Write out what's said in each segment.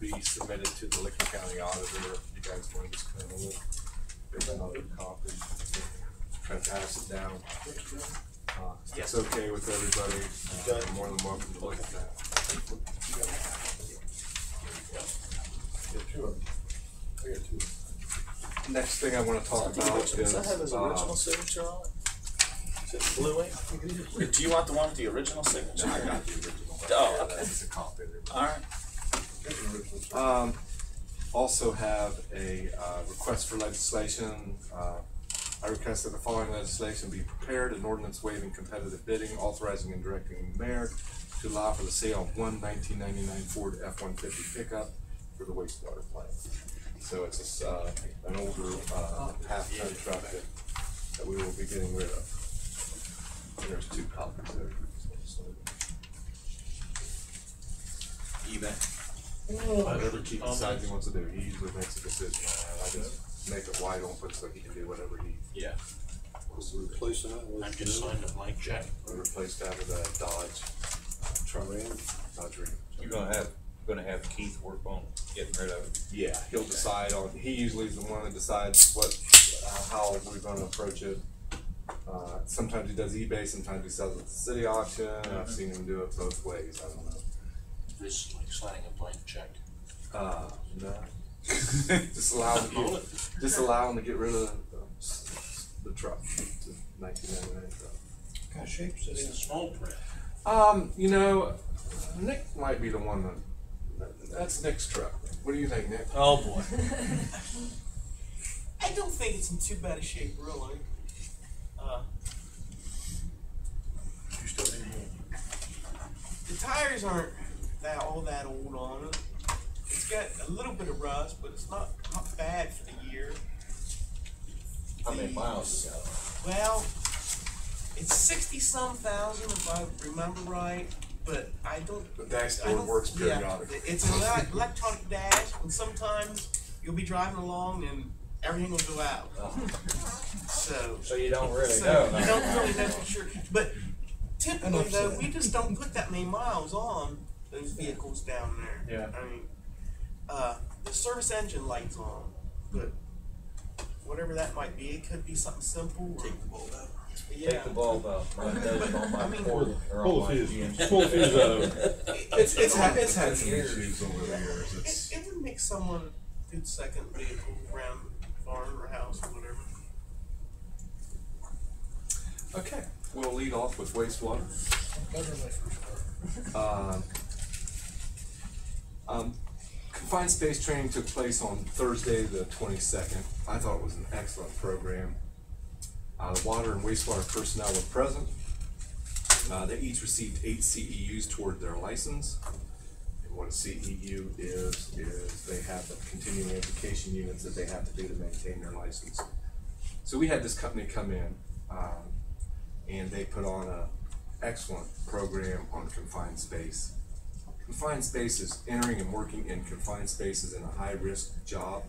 be submitted to the Licking County Auditor. If you guys want to just kind of look, there's another copy. Try to pass it down. If it's okay with everybody, you're more than welcome to look at that. I got two. Next thing I want to talk about is. Does that have his original signature on it? Is it blue ink? Do you want the one with the original signature? No, I got the original. Oh, okay. That's a copy. All right. Also have a request for legislation. I request that the following legislation be prepared: an ordinance waiving competitive bidding, authorizing and directing the mayor to allow for the sale of one 1999 Ford F-150 pickup for the wastewater plant. So it's an older half-ton truck that we will be getting rid of. And there's two copies there. Whatever Chief decides he wants to do, he usually makes a decision. I just make it wide open so he can do whatever he wants to replace that. I'm just signing a blank check. Replace that with a Dodge Ram. You're gonna have Keith work on getting rid of it. Yeah, he'll decide on. He usually is the one that decides how we're going to approach it. Sometimes he does eBay, sometimes he sells it at the city auction. I've seen him do it both ways. I don't know. This is like signing a blank check. No. just allow him to get rid of the truck, the 1999 truck. What kind of shape is It's a this? small print. You know, Nick might be the one that's Nick's truck. What do you think, Nick? Oh boy. I don't think it's in too bad a shape, really. You still need more. The tires aren't all that old on it. It's got a little bit of rust, but it's not bad for the year. How many miles you got? Well, it's 60-some thousand if I remember right, but I don't. The dashboard works periodically. Yeah, it's an electronic dash, and sometimes you'll be driving along and everything will go out. So you don't really know. You don't really know for sure. But typically, though, we just don't put that many miles on those vehicles down there. Yeah. I mean, the service engine light's on, but whatever that might be, it could be something simple. Or, Take the bulb out. yeah. Take the bulb out. Mine does it on my Ford or Pull on the my fuse. GMC. Pull the fuse out of it. It's had some issues over the years. It would make someone do second vehicle around the farm or house or whatever. Okay, we'll lead off with wastewater. Confined space training took place on Thursday the 22nd. I thought it was an excellent program. The water and wastewater personnel were present. They each received 8 CEUs toward their license. And what a CEU is they have the continuing education units that they have to do to maintain their license. So we had this company come in and they put on an excellent program on confined space. Confined spaces, entering and working in confined spaces in a high-risk job.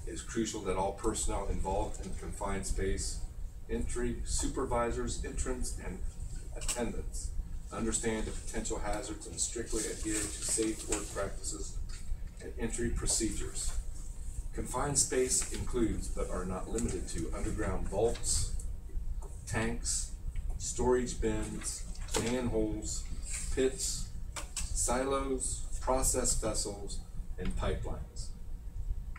It is crucial that all personnel involved in confined space, entry, supervisors, entrants, and attendants, understand the potential hazards and strictly adhere to safe work practices and entry procedures. Confined space includes, but are not limited to, underground vaults, tanks, storage bins, manholes, pits, silos, process vessels, and pipelines.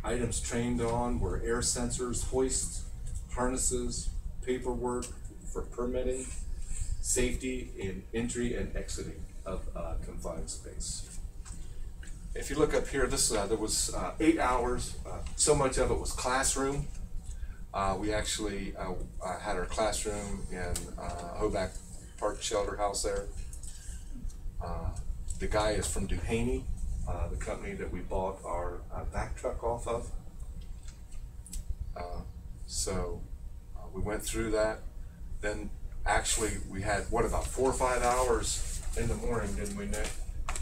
Items trained on were air sensors, hoists, harnesses, paperwork for permitting, safety in entry and exiting of confined space. If you look up here, there was 8 hours. So much of it was classroom. We actually had our classroom in Hoback Park Shelter House there. The guy is from Duhaney, the company that we bought our vac truck off of. So we went through that. Then actually we had, about 4 or 5 hours in the morning, didn't we, Nick?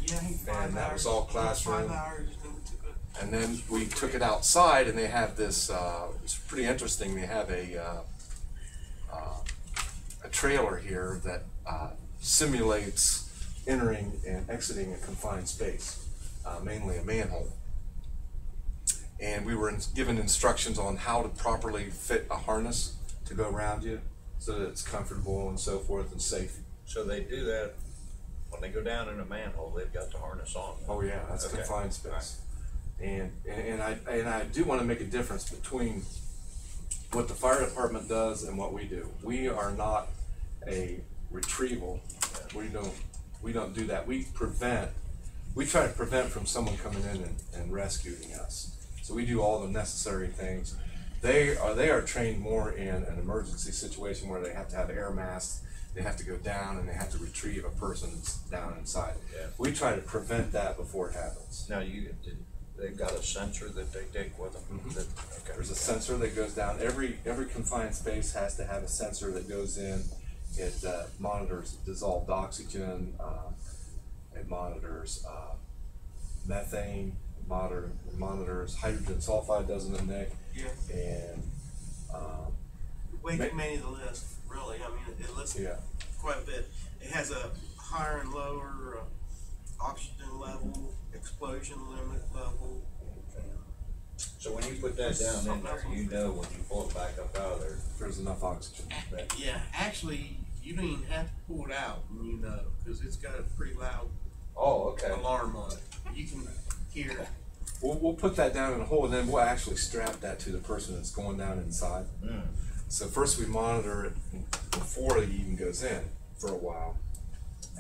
Yeah, I think 5 hours. And that was all classroom. 5 hours, then we took it. And then we took it outside, and they have this. It's pretty interesting. They have a trailer here that simulates entering and exiting a confined space. mainly a manhole. And we were given instructions on how to properly fit a harness to go around you so that it's comfortable and so forth and safe. So they do that when they go down in a manhole, they've got the harness on. Oh yeah, that's Okay. confined space. And I do want to make a difference between what the fire department does and what we do. We are not a retrieval. We don't do that. We try to prevent from someone coming in and rescuing us. So we do all the necessary things. They are trained more in an emergency situation where they have to have air masks, they have to go down and they have to retrieve a person that's down inside. Yeah. We try to prevent that before it happens. Now they've got a sensor that they take with them? Mhm. Okay. There's a sensor that goes down. Every confined space has to have a sensor that goes in. It monitors dissolved oxygen. It monitors methane. Monitors hydrogen sulfide doesn't emit. Yeah. And Way too many to list, really. I mean, it lists yeah. quite a bit. It has a higher and lower oxygen level, explosion limit level. So when you put that down in there, you know when you pull it back up out of there. There's enough oxygen. Yeah, actually, you don't even have to pull it out when you know, because it's got a pretty loud Oh, okay. alarm on it. You can hear it. We'll put that down in a hole, and then we'll actually strap that to the person that's going down inside. Mm. So first we monitor it before it even goes in for a while,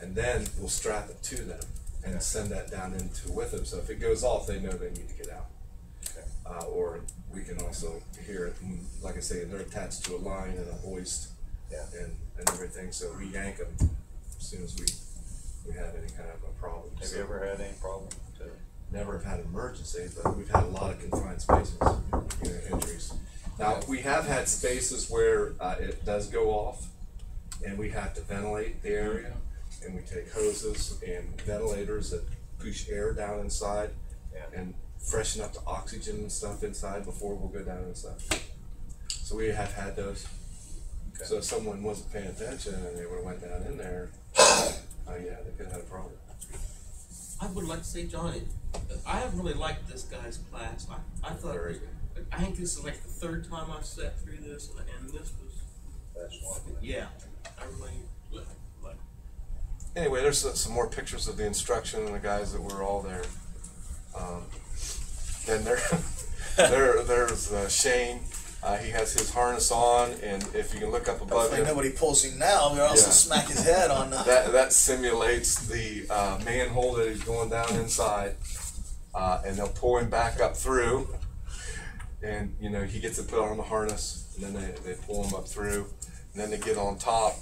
and then we'll strap it to them and send that down into with them. So if it goes off, they know they need to get out. Okay. Or we can also hear it. And like I say, they're attached to a line and a hoist, Yeah. and everything. So we yank them as soon as we have any kind of a problem. Have So you ever had any problem? never have had an emergency, but we've had a lot of confined spaces, injuries. Now, we have had spaces where it does go off, and we have to ventilate the area, and we take hoses and ventilators that push air down inside and freshen up the oxygen and stuff inside before we'll go down inside. So we have had those. Okay. So if someone wasn't paying attention and they would've went down in there, yeah, they could have had a problem. I would like to say, Johnny, I have really liked this guy's class. I thought, Very good. I think this is like the third time I've sat through this, and this was, That's one. yeah, I really like. Anyway, there's some more pictures of the instruction and the guys that were all there. Then there's Shane. He has his harness on, and if you can look up above Hopefully him, nobody pulls him now, or else Yeah. he'll smack his head on that simulates the manhole that he's going down inside, and they'll pull him back up through, and he gets it put on the harness, and then they pull him up through, and then they get on top,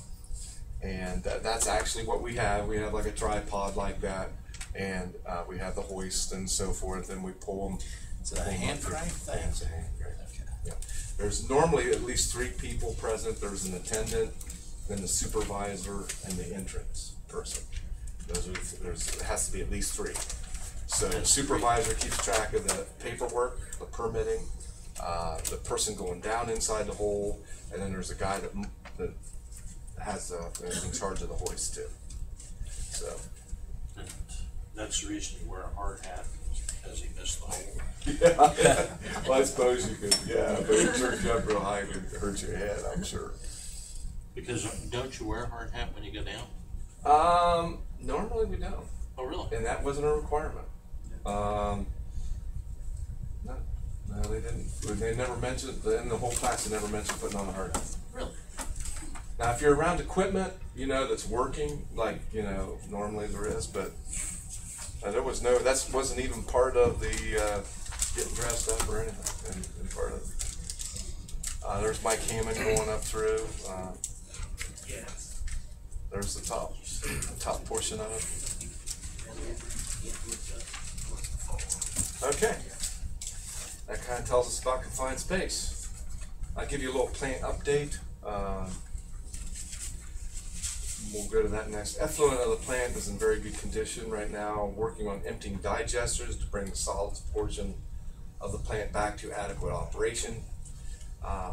and that's actually what we have. We have like a tripod like that, and we have the hoist and so forth, and we pull them. Is it a hand crank thing? Yeah, it's a hand crank. Okay. Yeah. There's normally at least 3 people present. There's an attendant, then the supervisor, and the entrance person. There has to be at least 3. So the supervisor keeps track of the paperwork, the permitting, the person going down inside the hole, and then there's a guy that has in charge of the hoist too. So. And that's the reason you wear a hard hat, because he missed the hole. Yeah. Well, I suppose you could, but it jerks you up real high and it hurts your head, I'm sure. Because don't you wear a hard hat when you go down? Normally we don't, Oh, really? and that wasn't a requirement. No, they didn't. They never mentioned, in the whole class, they never mentioned putting on a hard hat. Really? Now, if you're around equipment, that's working, like, normally there is, but there was that wasn't even part of the getting dressed up or anything, in part of it. There's Mike Hammond going up through. Yes. There's the top portion of it. Okay. That kind of tells us about confined space. I'll give you a little plant update. We'll go to that next. Effluent of the plant is in very good condition right now. Working on emptying digesters to bring the solids portion of the plant back to adequate operation.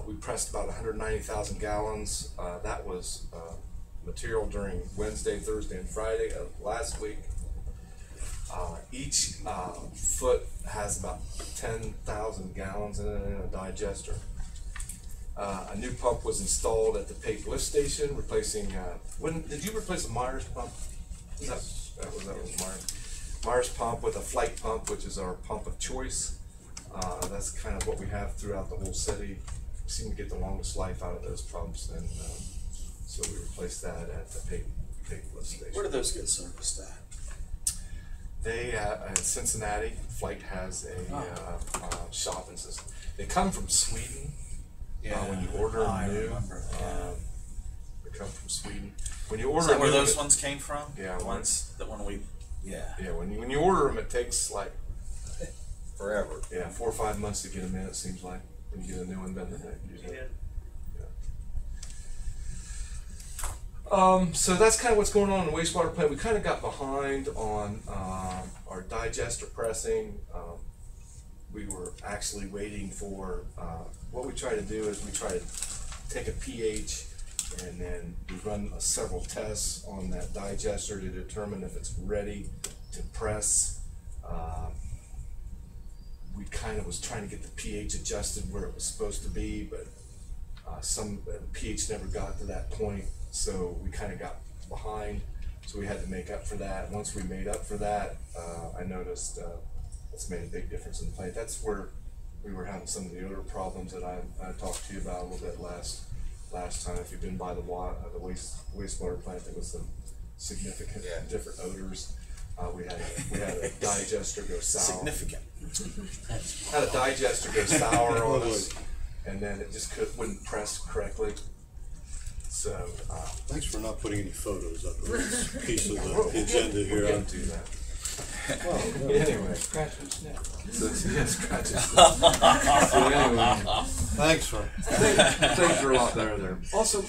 We pressed about 190,000 gallons. That was material during Wednesday, Thursday, and Friday of last week. Each foot has about 10,000 gallons in it in a digester. A new pump was installed at the Pate lift station, replacing. Did you replace a Myers pump? That was Myers. Myers pump with a flight pump, which is our pump of choice. That's kind of what we have throughout the whole city. We seem to get the longest life out of those pumps, and so we replaced that at the Pate lift station. Where do those get serviced at? They in Cincinnati, Flight has a shop in Cincinnati. They come from Sweden. When you order them I new, remember, yeah. they come from Sweden. When you order Is that them where new, those ones came from? Yeah, The ones that when we, yeah. Yeah, when you order them, it takes like Forever. 4 or 5 months to get them in. It seems like when you get a new one, doesn't it? Usually. Yeah. So that's kind of what's going on in the wastewater plant. We kind of got behind on our digester pressing. We were actually waiting for, what we try to do is we try to take a pH and then we run several tests on that digester to determine if it's ready to press. We kind of was trying to get the pH adjusted where it was supposed to be, but the pH never got to that point, so we kind of got behind, so we had to make up for that. Once we made up for that, I noticed it's made a big difference in the plant. That's where we were having some of the odor problems that I talked to you about a little bit last time. If you've been by the wastewater plant, there was some significant different odors. We had a digester go sour. Significant. Had a digester go sour on us, and then it just wouldn't press correctly. So Thanks for not putting any photos up on this piece of the agenda here. we'll get to that. Well, Anyway, Scratch and sniff. so scratch it. So anyway, thanks for. things are a lot better there. Also,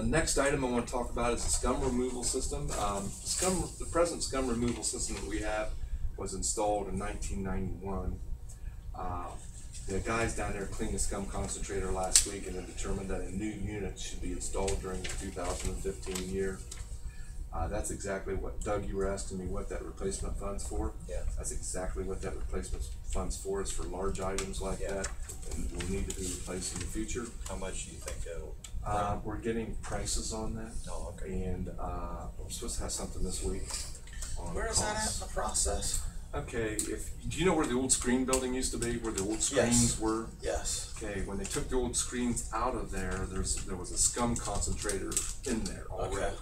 next item I want to talk about is the scum removal system. The present scum removal system that we have was installed in 1991. The guys down there cleaned the scum concentrator last week and then determined that a new unit should be installed during the 2015 year. That's exactly what, Doug, you were asking me what that replacement fund's for? Yeah. That's exactly what that replacement fund's for, is for large items like that, and will need to be replaced in the future. How much do you think that'll? We're getting prices on that, Oh, okay. and we're supposed to have something this week on Where is that at costs. in the process? Okay, do you know where the old screen building used to be, where the old screens were? Yes. Okay, when they took the old screens out of there, there was a scum concentrator in there already. Okay.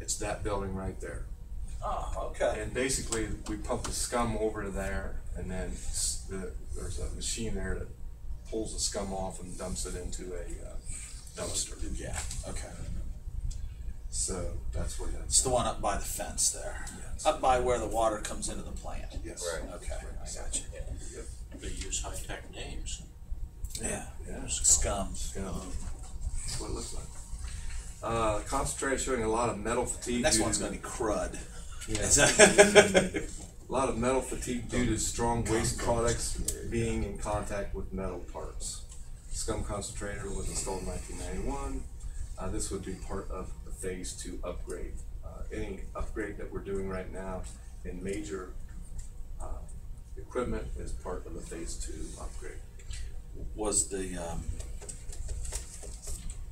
It's that building right there. Oh, okay. And basically, we pump the scum over to there, and then there's a machine there that pulls the scum off and dumps it into a dumpster. Yeah, okay. So that's where It's that's. the one up by the fence there. Yes. Up by where the water comes into the plant. Yes. Right. Okay, I got you. Yep. They use high-tech names. Yeah. Yeah. Scum. Scum. That's what it looks like. Concentrator showing a lot of metal fatigue. Next due one's to- gonna be crud. Yeah. A lot of metal fatigue due to strong waste products being in contact with metal parts. Scum concentrator was installed in 1991. This would be part of the phase 2 upgrade. Any upgrade that we're doing right now in major equipment is part of the phase 2 upgrade. Was the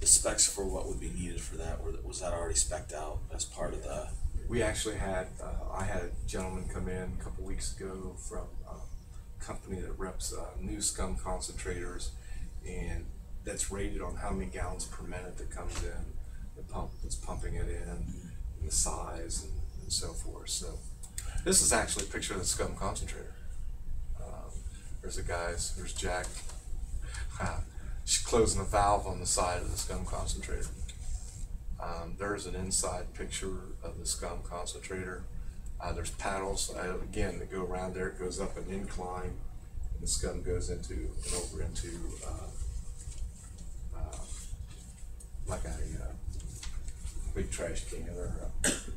specs for what would be needed for that, was that already spec'd out as part of the? We actually had, I had a gentleman come in a couple weeks ago from a company that reps new scum concentrators, and that's rated on how many gallons per minute that comes in, the pump that's pumping it in, and the size and so forth. So this is actually a picture of the scum concentrator. There's Jack. She's closing a valve on the side of the scum concentrator. There's an inside picture of the scum concentrator. There's paddles, again, that go around there. It goes up an incline, and the scum goes into and over into like a big trash can or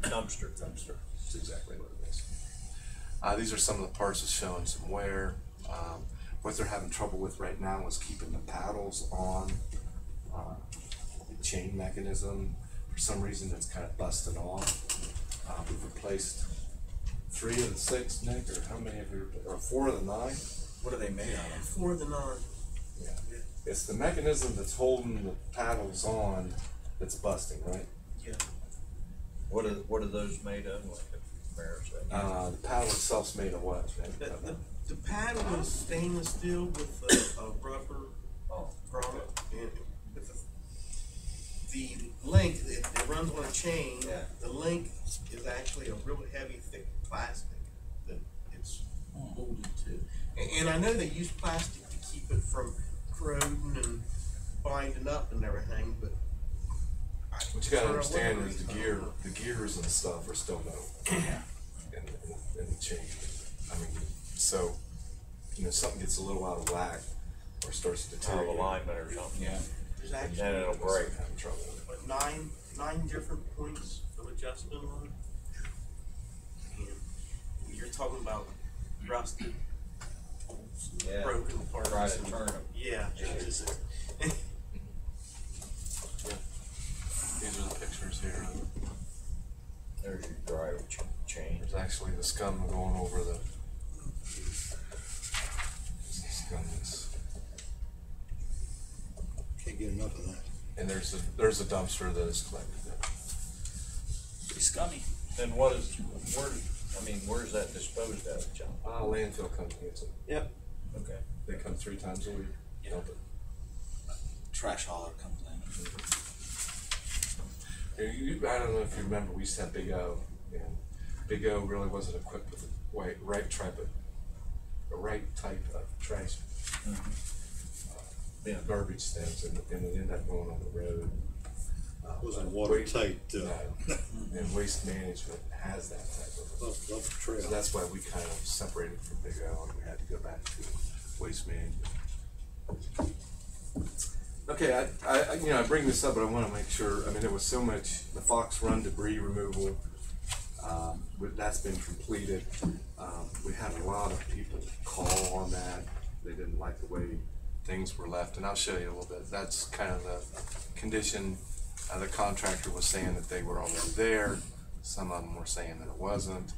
Dumpster. That's exactly what it is. These are some of the parts that's showing some wear. What they're having trouble with right now is keeping the paddles on the chain mechanism. For some reason, it's kind of busted off. We've replaced 3 of the 6, Nick, or how many of your, or 4 of the 9? What are they made out of? 4 of the 9. Yeah. It's the mechanism that's holding the paddles on that's busting, right? Yeah. What are those made of, like the mirrors? The paddle itself's made of what, Nick? The paddle is stainless steel with a rubber Oh, grommet, and with the link, it runs on a chain. Yeah. The link is actually a really heavy, thick plastic that it's molded to. And I know they use plastic to keep it from corroding and binding up and everything, but What you gotta for understand whatever is the gears and stuff are still metal. Yeah. And the chain. I mean, so, you know, something gets a little out of whack or starts to Or deteriorate. alignment or something. Yeah. there's Then actually it'll break. Having trouble with it. what, nine different points of adjustment on it. And you're talking about rusted, Yeah. broken parts. Try to turn them. Yeah. These are the pictures here. There's your drive chain. There's actually the scum going over the scum that's, Can't get enough of that. and there's a dumpster that is collected there. Pretty scummy. Then where's that disposed of, John? Landfill company gets it. Yep. Okay. They come 3 times a week. Dump it. Trash hauler comes in. I don't know if you remember, we used to have Big O, and Big O really wasn't equipped with the right type of trash. Garbage stems, and it ended up going on the road. Wasn't Waste- watertight, And Waste Management has that type of. love the So trail. that's why we kind of separated from Big O, and we had to go back to Waste Management. Okay, I bring this up, but I want to make sure. I mean, there was so much the Fox Run debris removal. That's been completed. We had a lot of people call on that. They didn't like the way things were left, and I'll show you a little bit. That's kind of the condition. The contractor was saying that they were already there. Some of them were saying that it wasn't,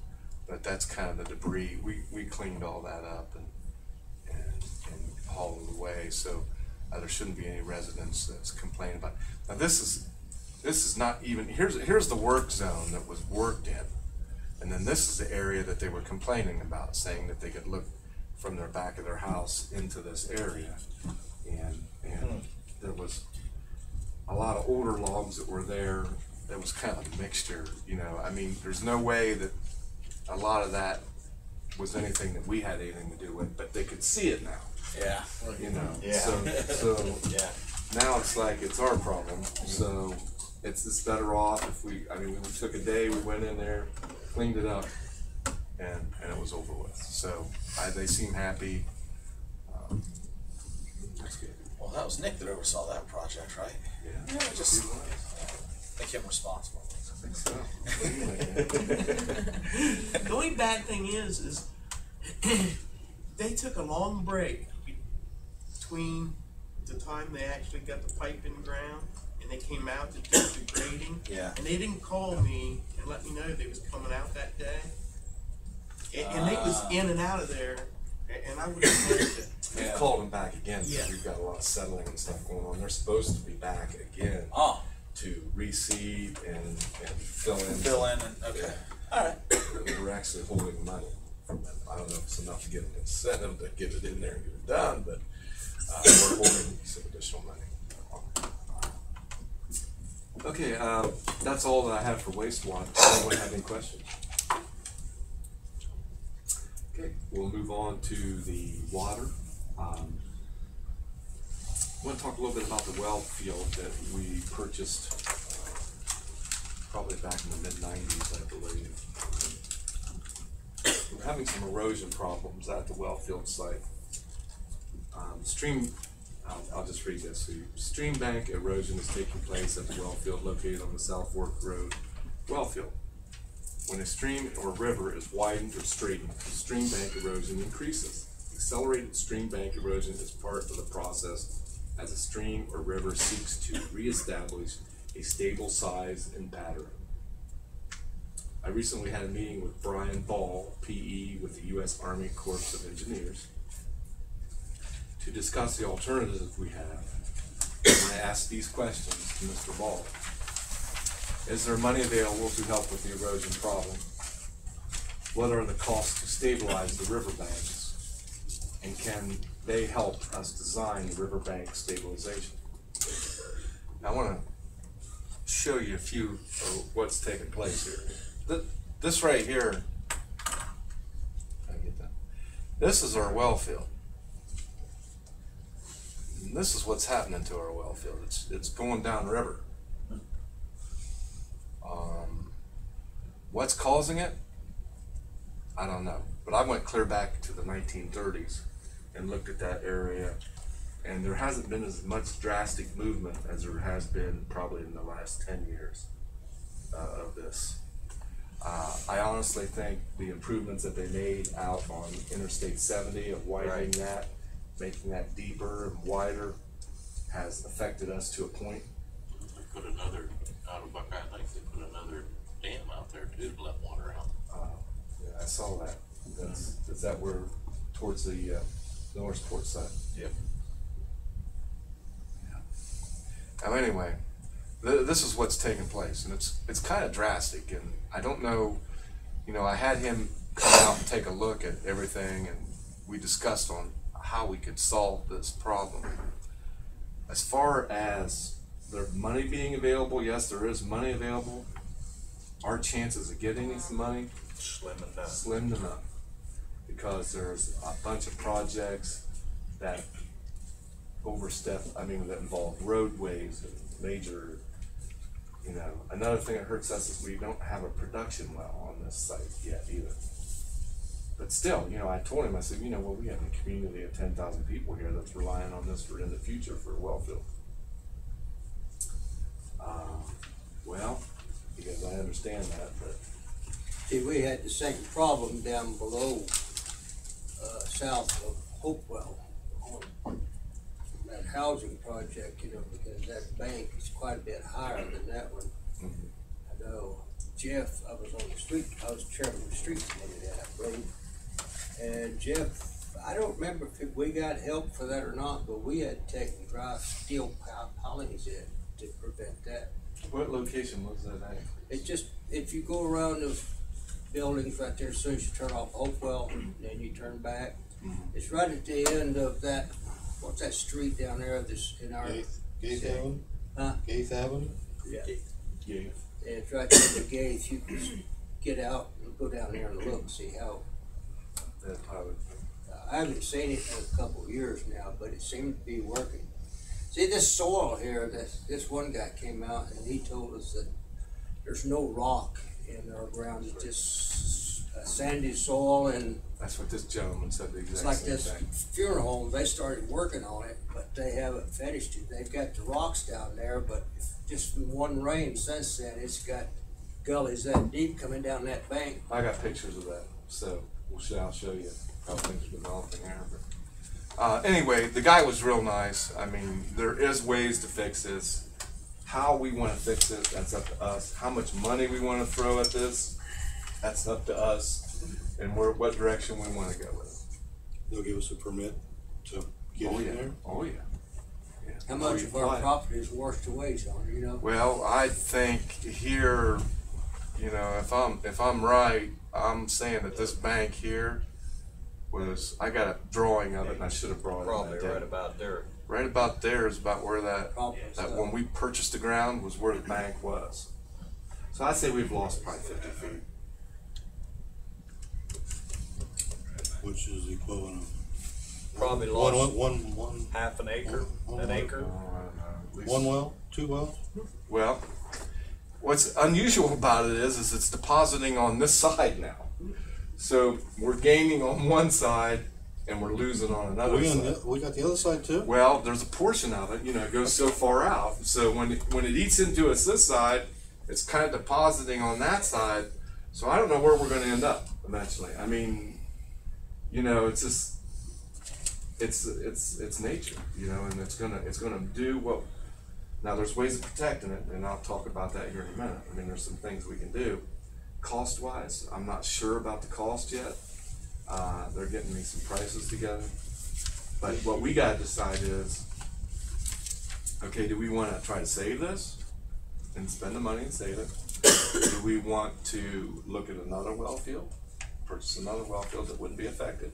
but that's kind of the debris. We cleaned all that up and hauled it away. So. There shouldn't be any residents that's complaining about. Now this is not even, here's the work zone that was worked in. And then this is the area that they were complaining about, saying that they could look from their back of their house into this area. And there was a lot of older logs that were there. There was kind of a mixture, you know. I mean, there's no way that a lot of that was anything that we had anything to do with, but they could see it now. Yeah. You know, Yeah. so Yeah. now it's like it's our problem. So it's better off if we took a day, we went in there, cleaned it up, and it was over with. So they seem happy. That's good. Well, that was Nick that oversaw that project, right? Yeah. Yeah, just He was. make him responsible. I think so. What do you think? The only bad thing is they took a long break between the time they actually got the pipe in the ground and they came out to do the grading. Yeah. And they didn't call me and let me know they was coming out that day. And they was in and out of there, and I would have missed it. We've called them back again because Yeah. we've got a lot of settling and stuff going on. They're supposed to be back again Oh, to reseed and fill in. fill in and, okay. All right. We're actually holding money from them. I don't know if it's enough to get an incentive to get it in there and get it done, but we're holding some additional money. Okay, that's all that I have for wastewater. Anyone have any questions? Okay, we'll move on to the water. I want to talk a little bit about the well field that we purchased probably back in the mid-90s, I believe. We're having some erosion problems at the well field site. I'll just read this to you. Stream bank erosion is taking place at the well field located on the South Fork Road well field. When a stream or river is widened or straightened, stream bank erosion increases. Accelerated stream bank erosion is part of the process as a stream or river seeks to reestablish a stable size and pattern. I recently had a meeting with Brian Ball, PE, with the U.S. Army Corps of Engineers to discuss the alternatives we have. I'm going to ask these questions to Mr. Ball. Is there money available to help with the erosion problem? What are the costs to stabilize the riverbanks? And can they help us design the riverbank stabilization? I want to show you a few of what's taking place here. This right here, I get that. This is our well field. And this is what's happening to our well field. It's going downriver. What's causing it? I don't know. But I went clear back to the 1930s and looked at that area, and there hasn't been as much drastic movement as there has been probably in the last 10 years of this. I honestly think the improvements that they made out on Interstate 70 of widening that, making that deeper and wider, has affected us to a point. They put another, out of Buckeye Lake, they put another dam out there too to let water out. Yeah, I saw that. Is that where, towards the Northport side? Yep. Now anyway, this is what's taking place, and it's kind of drastic, and I don't know, I had him come out and take a look at everything, and we discussed on how we could solve this problem. As far as the money being available, yes, there is money available. Our chances of getting some money, Slim enough. slim enough, because there's a bunch of projects that that involve roadways and major, another thing that hurts us is we don't have a production well on this site yet either. But still, I told him, I said, we have a community of 10,000 people here that's relying on this for in the future for a well field. Well, because I understand that, but See, we had the same problem down below, south of Hopewell, on that housing project, because that bank is quite a bit higher than that one. I know Jeff, I was chairman of the street committee that road, and Jeff, I don't remember if we got help for that or not, but we had to take dry steel pilings in to prevent that. what location was that at? It's just, if you go around those buildings right there, as soon as you turn off Hopewell, then you turn back, it's right at the end of that, what's that street down there, in our. Gaith Avenue? Huh? Gaith Avenue? Yeah. Yeah. It's right there at the gate, you can get out and go down there and look, see how, That probably. I haven't seen it in a couple of years now, but it seemed to be working. See, this soil here, this one guy came out and he told us that there's no rock in our ground, it's just sandy soil, and That's what this gentleman said, the it's exact like same this thing. funeral home, they started working on it, but they haven't finished it. They've got the rocks down there, but just from one rain since then, it's got gullies that deep coming down that bank. I got pictures of that, so I'll show you how things are developing there. But anyway, the guy was real nice. I mean, there is ways to fix this. How we want to fix it, that's up to us. How much money we want to throw at this, that's up to us. And what direction we want to go with it. They'll give us a permit to get Oh in yeah, there? oh yeah. Yeah. How much of our Apply. property is washed away, John, Well, I think here, if I'm right, I'm saying that this bank here I got a drawing of it, and I should have brought it. Probably that day. right about there. Right about there is about where that Probably so. when we purchased the ground was where the bank was. So I'd say we've lost probably 50 feet. Which is the equivalent of. Probably lost One, half an acre, an acre. At least- one well, two wells? Well, what's unusual about it is it's depositing on this side now. So we're gaining on one side and we're losing on another side. We got the other side too? Well, there's a portion of it, it goes so far out. So when it eats into us this side, it's kind of depositing on that side. So I don't know where we're going to end up eventually. I mean, it's just it's nature, and it's gonna do what. Now there's ways of protecting it, and I'll talk about that here in a minute. I mean, there's some things we can do. cost-wise, I'm not sure about the cost yet. They're getting me some prices together. But what we gotta decide is, okay, do we wanna try to save this and spend the money and save it? Do we want to look at another well field, purchase another well field that wouldn't be affected?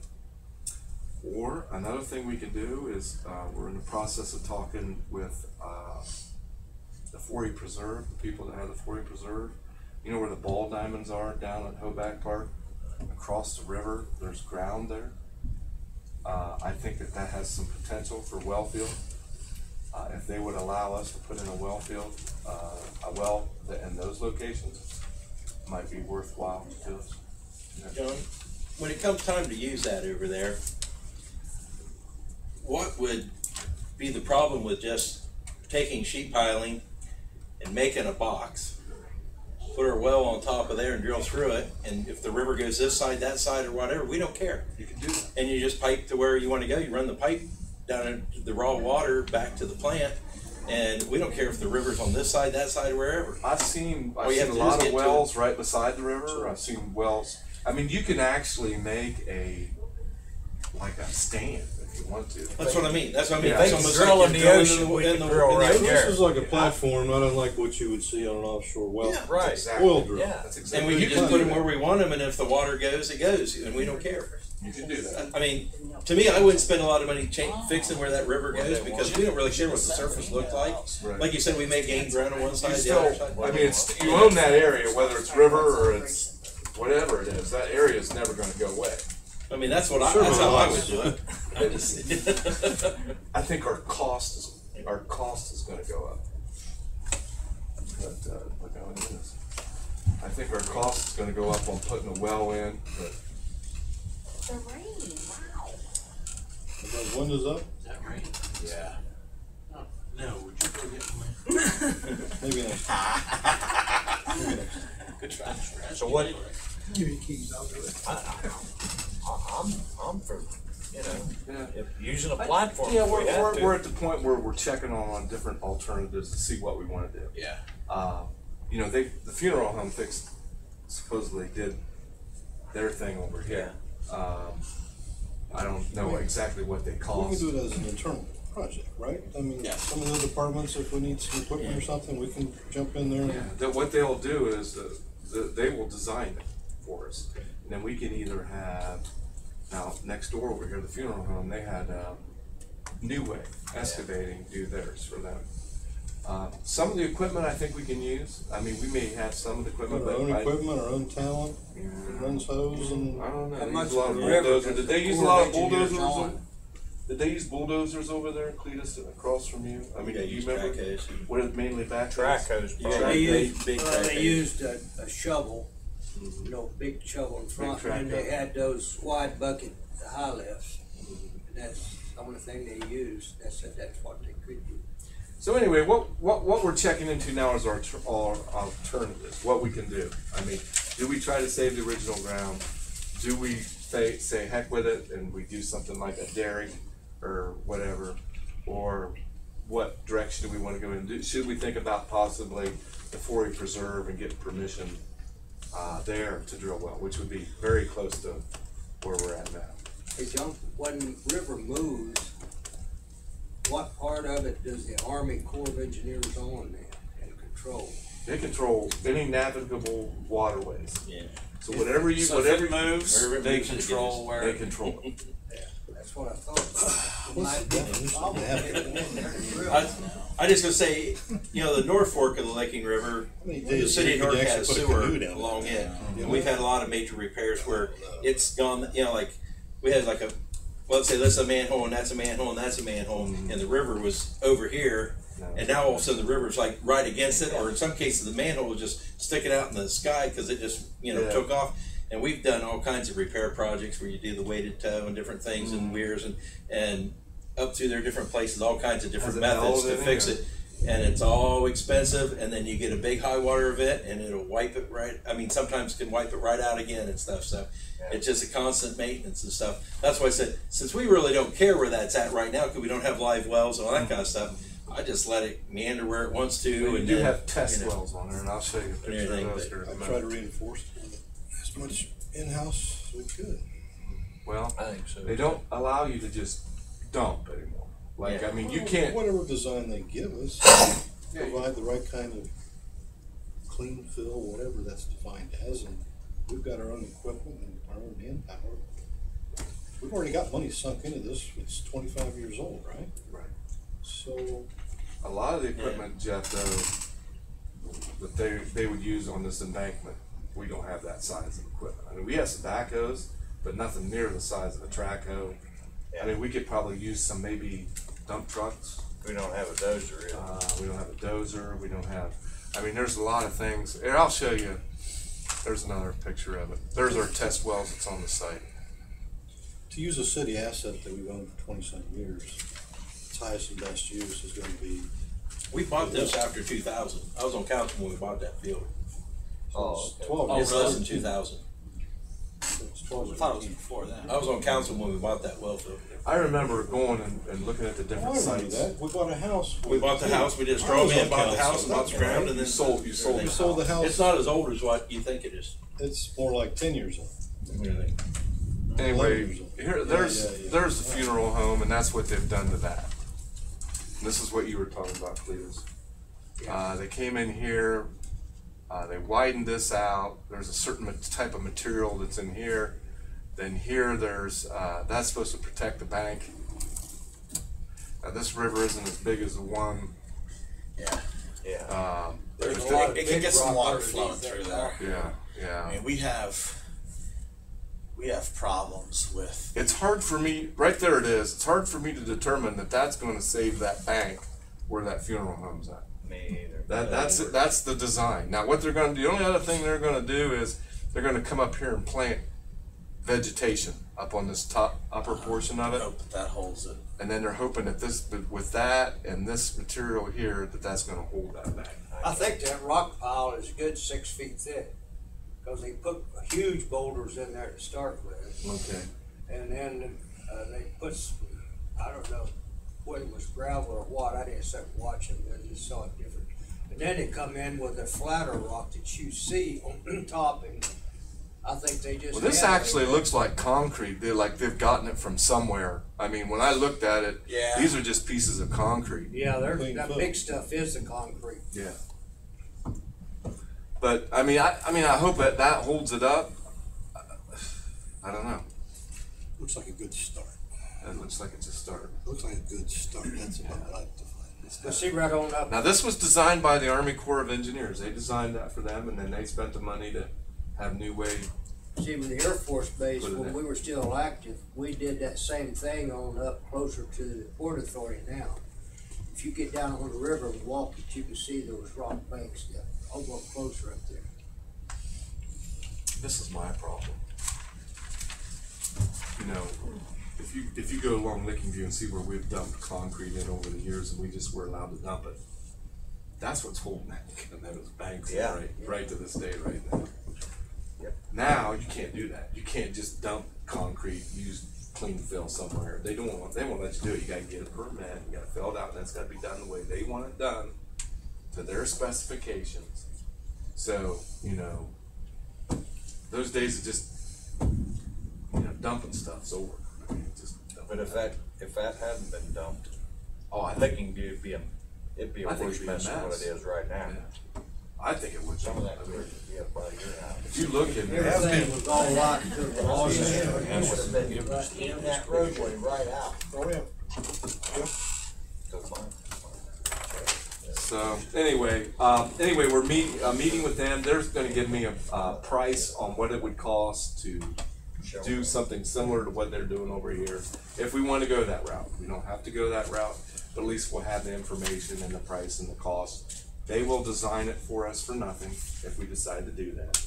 Or another thing we can do is, we're in the process of talking with the Forey Preserve, the people that have the Forey Preserve. You know where the ball diamonds are down at Hoback Park? Across the river, there's ground there. I think that that has some potential for well field. If they would allow us to put in a well field, a well in those locations, might be worthwhile to us. John, when it comes time to use that over there, what would be the problem with just taking sheet piling and making a box, put our well on top of there and drill through it, and if the river goes this side, that side, or whatever, we don't care. You can do that. And you just pipe to where you want to go. You run the pipe down into the raw water back to the plant, and we don't care if the river's on this side, that side, or wherever. I've seen All you have a to do lot is of get to wells right beside the river. I've seen wells. I mean, you can actually make like a stand if you want to. That's what I mean. That's what I mean. Yeah. It's They almost drill like in the you're drilling ocean, we can drill in the right ocean. there. This is like a platform, not unlike what you would see on an offshore well. Yeah. Right. Exactly. Oil drill. Yeah. That's And exactly. we you can just do put them that. where we want them, and if the water goes, it goes, and we don't care. You can do that. I mean, to me, I wouldn't spend a lot of money fixing where that river goes because we don't really care what the surface looked like. Right. Like you said, we may gain ground on one You side, the still, other side. I mean, you own that area, whether it's river or it's whatever it is. That area is never going to go away. I mean, that's what Sure, that's how I would lots. do it. I just, I think our cost is going to go up. But look how it is. I think our cost is going to go up on putting a well in. But The rain, wow. Those windows up? Is that right? yeah, Oh, no, would you go get my? Maybe next. good try. So what? Give me keys, I'll do it. I'm for, you know, yeah. if using a platform. Yeah, if we have to. we're at the point where we're checking on different alternatives to see what we want to do. Yeah. You know, the funeral home supposedly did their thing over here. I don't know exactly what they We can cost. do it as an internal project, right? I mean, Yeah. some of the departments, if we need some equipment or something, we can jump in there. Yeah, what they'll do is they will design it for us, and then we can either have now next door over here, the funeral home, they had New Way Excavating do theirs for them. Some of the equipment I think we can use. I mean, we may have some of the equipment, Our but own equipment, our own talent, runs hose and. I don't know. How They much use a lot of of the river bulldozers. does Did they the use a Corps lot of of Engineers bulldozers? on? Did they use bulldozers over there, Cletus, across from you? I mean, Yeah, do you use remember? track hose. What is it mainly back? Track hose. Yeah, probably. They used, big track they hose. used a shovel, you know, big shovel in front, track and they hose. had those wide bucket high lifts. And that's the only thing they used. That's what they could do. So anyway, what we're checking into now is our alternatives, what we can do. I mean, do we try to save the original ground? Do we say heck with it and we do something like a dairy or whatever? Or what direction do we want to go in? Should we think about possibly the Forey Preserve and get permission there to drill well, which would be very close to where we're at now? Hey, John, when the river moves, what part of it does the Army Corps of Engineers own there and control? They control any navigable waterways. Yeah. So whatever you, So if whatever it moves, Wherever it they moves, it control goes. where. they control it. That's what I thought. It might be a problem. I just gonna say, you know, the North Fork of the Licking River, How many the days city of you could Newark actually has put a sewer canoe down along there? it. And we've had a lot of major repairs where it's gone, you know, like, we had like well, let's say that's a manhole and that's a manhole and that's a manhole, and the river was over here, and now all of a sudden the river's like right against it, or in some cases the manhole was just sticking out in the sky because it just, you know, Yeah. took off. And we've done all kinds of repair projects where you do the weighted toe and different things and weirs and up through their different places, all kinds of different Has it methods held to in fix there? it. And it's all expensive, and then you get a big high water event and it'll wipe it right, I mean, sometimes can wipe it right out again and stuff, so it's just a constant maintenance and stuff. That's why I said, since we really don't care where that's at right now, because we don't have live wells and all that kind of stuff, I just let it meander where it wants to. We And do then, have test you know, wells on there, and I'll show you a picture Anything, of those but here in a I try minute. to reinforce as much in-house as we could. Well, I think so. they don't allow you to just dump anymore. Like, Yeah. I mean, you Well, can't. Whatever design they give us, Yeah, provide the right kind of clean fill, whatever that's defined as, and we've got our own equipment and our own manpower. We've already got money sunk into this, it's 25 years old, right? Right. So, A lot of the equipment, Jeff, though, that they would use on this embankment, we don't have that size of equipment. I mean, we have some backhoes, but nothing near the size of a track hoe. I mean, we could probably use some maybe dump trucks. We don't have a dozer really. We don't have a dozer. We don't have. I mean, there's a lot of things. Here, I'll show you. There's another picture of it. There's our test wells that's on the site. to use a city asset that we've owned for 20-some years, its highest and best use is gonna be, we bought this after 2000. I was on council when we bought that field. it's okay. 12 Oh, years. This was in 2000. It's 12 I years. thought it was before that. I was on council when we bought that well field. I remember going and looking at the Oh, different I remember sites. that, we bought a house. We bought the house, we did a I straw was man, on bought the council. house, and bought the That's ground, right. and then You sold We sold the house. It's not as old as what you think it is. It's more like 10 years old. Anyway, 11 years old. here Yeah. there's the funeral home, and that's what they've done to that. And this is what you were talking about, Cletus. They came in here, they widened this out. There's a certain type of material that's in here. Then here, there's that's supposed to protect the bank. Now, this river isn't as big as the one. Yeah. Yeah. There's a lot of it can big get some rock water underneath flowing that through rock. there. Yeah. I mean, we have problems with. It's hard for me, right there it is, it's hard for me to determine that that's gonna save that bank where that funeral home's at. Me either. That's the design. Now, what they're gonna do, the only other thing they're gonna do is, they're gonna come up here and plant vegetation up on this upper portion of it. Hope that holds it. And then they're hoping that with that and this material here, that's gonna hold that back. I think that rock pile is a good 6 feet thick, cause they put huge boulders in there to start with. Okay. And then, they put some, I don't know whether it was gravel or what, I didn't sit and watch them, I just saw it different. And then they come in with a flatter rock that you see on top, and I think they just. Well, this had actually it. looks like concrete. They've gotten it from somewhere. I mean, when I looked at it, Yeah. these are just pieces of concrete. Yeah, Clean that fill. big stuff is the concrete. Yeah. But I mean, I hope that holds it up. I don't know. Looks like a good start. It looks like it's a start. Looks like a good start, that's about what I'd define it. But see right on up. Now, this was designed by the Army Corps of Engineers. They designed that for them, and then they spent the money to have New Way. See, with the Air Force Base, Put it when in. we were still active, we did that same thing on up closer to the Port Authority now. If you get down on the river and walk it, you can see those rock banks that over closer up there. This is my problem. You know, if you go along Licking View and see where we've dumped concrete in over the years, and we just were allowed to dump it, that's what's holding those banks Yeah. right to this day right now. Yep. Now you can't do that. You can't just dump concrete, use clean fill somewhere. They won't let you do it. You gotta get a permit, you gotta fill it out, and that's gotta be done the way they want it done, to their specifications. So, you know, those days of just, dumping stuff's over. I mean, But if that hadn't been dumped, I thinking it'd be a I think worse it'd be a mess than what mess. it is right now. Yeah. I think it would. Some of that I mean, would be about a year out. if you look in there, Everything was all rock until the last It year. would have been in that roadway right out. Oh, yeah. So fine. so anyway, we're meeting with them. They're going to give me a price on what it would cost to do something similar to what they're doing over here. If we want to go that route, we don't have to go that route, but at least we'll have the information and the price and the cost. They will design it for us for nothing if we decide to do that.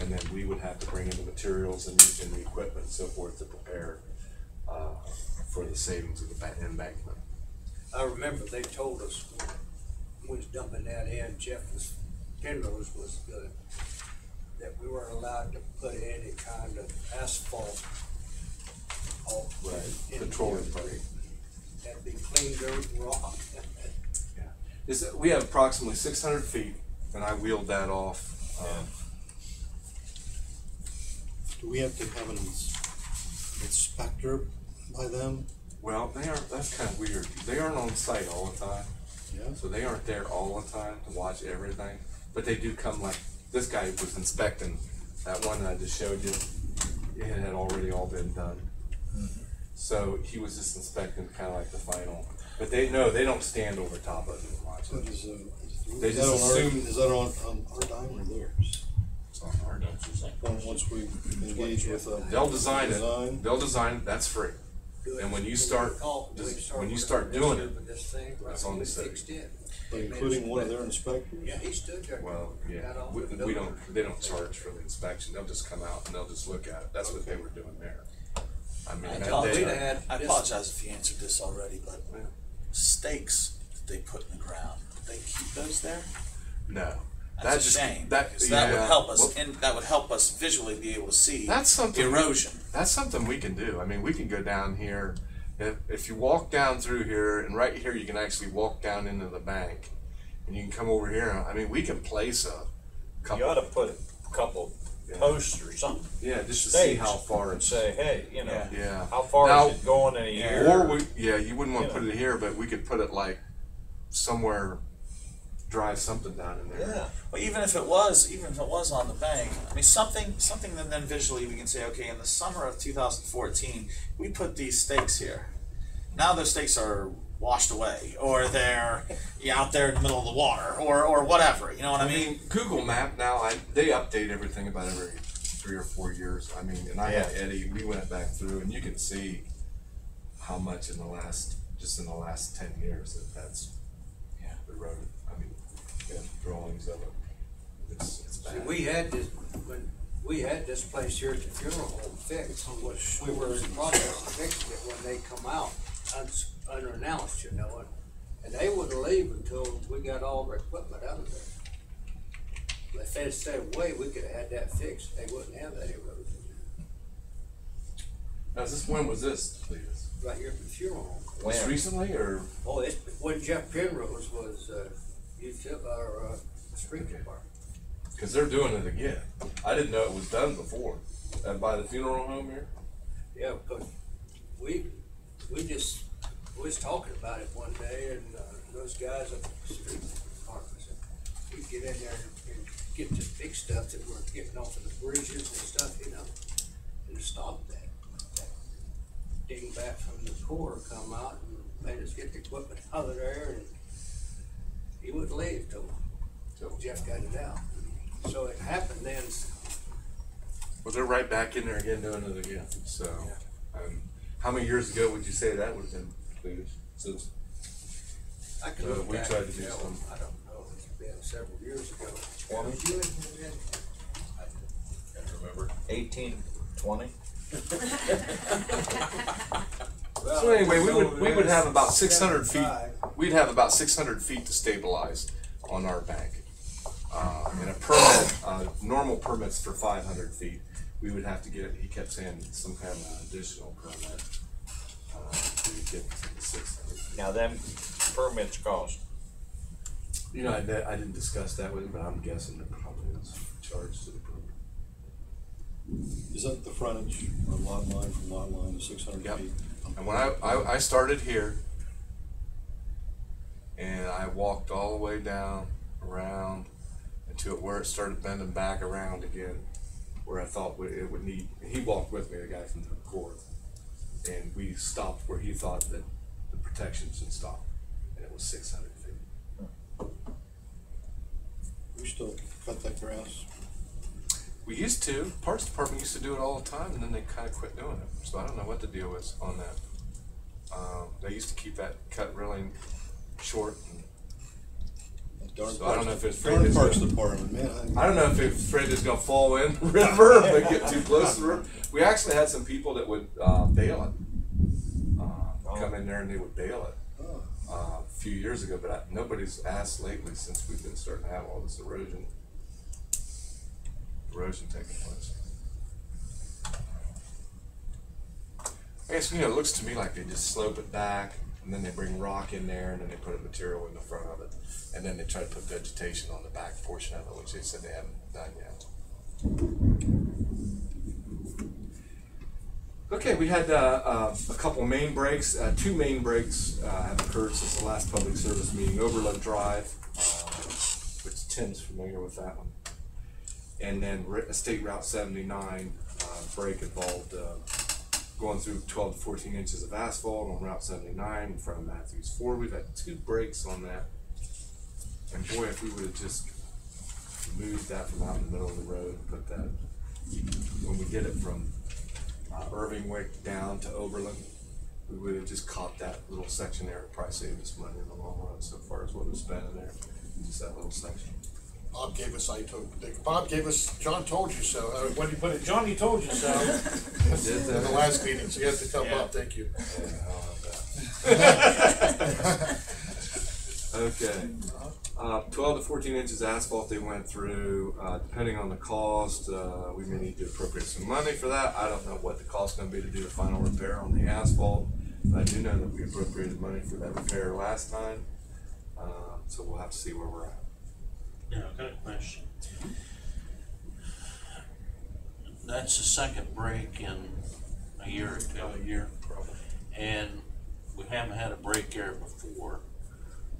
And then we would have to bring in the materials and the equipment and so forth to prepare for the savings of the embankment. I remember they told us when we was dumping that in, Penrose was good, that we weren't allowed to put any kind of asphalt. Petroleum pipe. That'd be clean dirt and rock. We have approximately 600 feet, and I wheeled that off. Do we have to have an inspector by them? Well, that's kind of weird. They aren't on site all the time. Yeah. So they aren't there all the time to watch everything, but they do come. Like this guy was inspecting that one that I just showed you. It had already all been done. So he was just inspecting kind of like the final. But they don't stand over top of it and watch So it. They is just that on assume- is that on our dime or theirs? It's on our dumps, you think? Once we engage with They'll design it. design? They'll design it. That's free. Do it. And when you start doing it, This thing, that's on the we city. fixed it. But including one of their inspectors? Yeah, he stood there. Well, yeah, Got off the we building. don't. They don't charge for the inspection. They'll just come out and they'll just look at it. That's what they were doing there. I mean, I that thought day- we'd had I this- apologize if you answered this already, but Yeah. stakes that they put in the ground, they keep those there? No, That's a shame, because that would help us, and that would help us visually be able to see That's something. erosion. That's something we can do. I mean, we can go down here. If you walk down through here, and right here, you can actually walk down into the bank, and you can come over here. I mean, we can place a couple. You ought to put a couple posts or something. Yeah, just to see Stakes how far and it's. say, hey, you know, Yeah. how far Now- is it going in a year? Or you wouldn't want to Yeah. put it here, but we could put it like somewhere, drive something down in there. Yeah. Well, even if it was on the bank, I mean, something that then visually we can say, okay, in the summer of 2014, we put these stakes here. Now those stakes are washed away, or they're out there in the middle of the water, or whatever. You know what I mean? Google Map now, they update everything about every 3 or 4 years. I mean, and I had Eddie, we went back through, and you can see how much in the last 10 years that's eroded. I mean, we have drawings of it. It's See, bad. we had this place here at the funeral home fixed. We were in the process of fixing it when they come out, unannounced, you know, and they wouldn't leave until we got all our equipment out of there. If they'd stayed away, we could have had that fixed. They wouldn't have that erosion. Now, when was this, please? Right here at the funeral home. Just recently, or? Oh, it's when Jeff Penrose was, our street department. Because they're doing it again. I didn't know it was done before. By the funeral home here? Yeah, because we was talking about it one day, and those guys at the street department said, we get in there and get the big stuff that we're getting off of the bridges and stuff, you know, and stop that. Dingbat from the Corps come out and made us get the equipment out of there, and he wouldn't leave till Jeff got it out. So it happened then. Well, they're right back in there again doing it again. So, how many years ago would you say that would have been completed? Since I can look we back tried to and do tell, some. I don't know, it's been several years ago. 20? Did you live in Can't remember. 1820? So anyway, we would have about 600 feet. 75. We'd have about 600 feet to stabilize on our bank. And a permit, normal permits for 500 feet, we would have to get. He kept saying some kind of additional permit to get to the 600. Now them permits cost. You know, I didn't discuss that with him, but I'm guessing there probably is charged to the permit. Is that the frontage or lot line from lot line to 600 Yep. feet? And when I started here, and I walked all the way down, around, until where it started bending back around again, where I thought it would need, he walked with me, the guy from the Corps, and we stopped where he thought that the protection should stop, and it was 600 feet. We still cut that grass? We used to, Parks Department used to do it all the time, and then they kind of quit doing it, so I don't know what the deal is on that. They used to keep that cut really short. Darn So I don't know if it's Darn afraid it's Parks gonna- Department, man. I don't know if it's afraid it's gonna fall in the river if they get too close to the river. We actually had some people that would bail it, come in there and they would bail it a few years ago, but nobody's asked lately since we've been starting to have all this erosion taking place. I guess, it looks to me like they just slope it back, and then they bring rock in there, and then they put a material in the front of it, and then they try to put vegetation on the back portion of it, which they said they haven't done yet. Okay, we had a couple main breaks. Two main breaks have occurred since the last public service meeting. Overland Drive, which Tim's familiar with that one, and then State Route 79 break involved going through 12 to 14 inches of asphalt on Route 79 in front of Matthews Ford. We've had 2 breaks on that, and boy, if we would have just moved that from out in the middle of the road and put that, when we did it from Irving Wick down to Oberlin, we would have just caught that little section there. It probably saved us money in the long run so far as what we spent in there, just that little section. Bob gave us, Bob gave us, John told you so. When you put it, Johnny told you so. Did In the last meeting, so you have to tell Bob, thank you. Okay. 12 to 14 inches asphalt they went through. Depending on the cost, we may need to appropriate some money for that. I don't know what the cost is going to be to do the final repair on the asphalt. But I do know that we appropriated money for that repair last time. So we'll have to see where we're at. Yeah, I've got a question. That's the second break in a year or two. A year, probably. And we haven't had a break there before,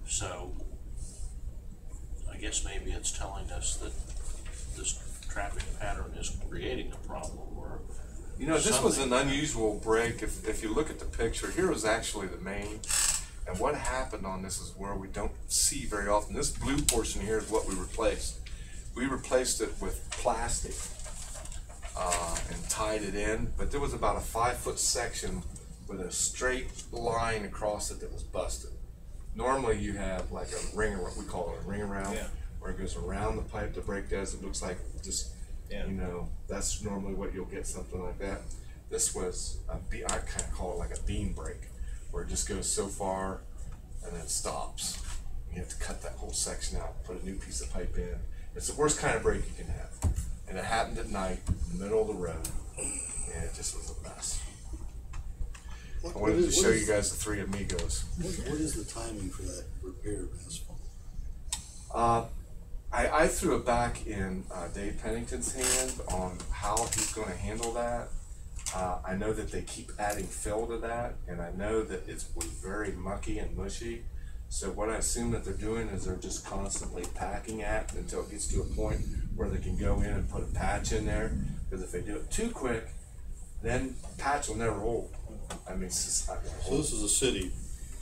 so I guess maybe it's telling us that this traffic pattern is creating a problem, or you know, this was an unusual break. If you look at the picture, here was actually the main, and what happened on this is where we don't see very often. This blue portion here is what we replaced. We replaced it with plastic and tied it in, but there was about a 5-foot section with a straight line across it that was busted. Normally you have like a ring, we call it a ring around, where it goes around the pipe the brake does. It looks like just, you know, that's normally what you'll get, something like that. This was I kind of call it like a beam brake, where it just goes so far and then stops. You have to cut that whole section out, put a new piece of pipe in. It's the worst kind of brake you can have. And it happened at night, in the middle of the road, and it just was a mess. I wanted to show you guys the 3 amigos. What is the timing for that repair of asphalt? I threw it back in Dave Pennington's hand on how he's going to handle that. I know that they keep adding fill to that, and I know that it was very mucky and mushy. So what I assume that they're doing is they're just constantly packing it until it gets to a point where they can go in and put a patch in there. Because if they do it too quick, then patch will never hold. I mean, it's just not gonna hold. So this is a city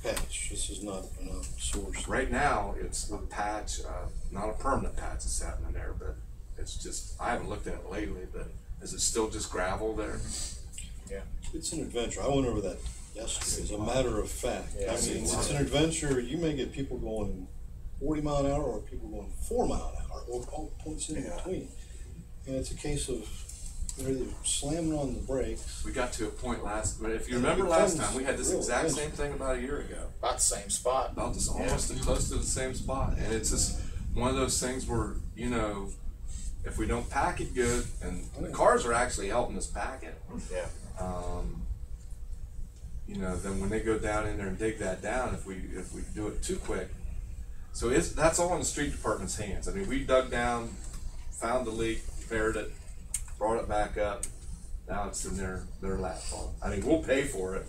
patch, this is not an source. Right now, it's a patch, not a permanent patch that's happening there, but it's just, I haven't looked at it lately, but is it still just gravel there? Yeah. It's an adventure. I went over that yesterday. As a matter of fact, Yeah, I mean, it's an adventure. You may get people going 40 mile an hour or people going 4 mile an hour or all points in between. And it's a case of they're either slamming on the brakes. We got to a point if you remember last time, we had this exact real same thing about a year ago. About the same spot. About this, almost close to the same spot. And it's just one of those things where, you know, if we don't pack it good, and the cars are actually helping us pack it. Yeah. You know, then when they go down in there and dig that down, if we do it too quick, so that's all in the street department's hands. I mean, we dug down, found the leak, repaired it, brought it back up. Now it's in their lap. I mean, we'll pay for it,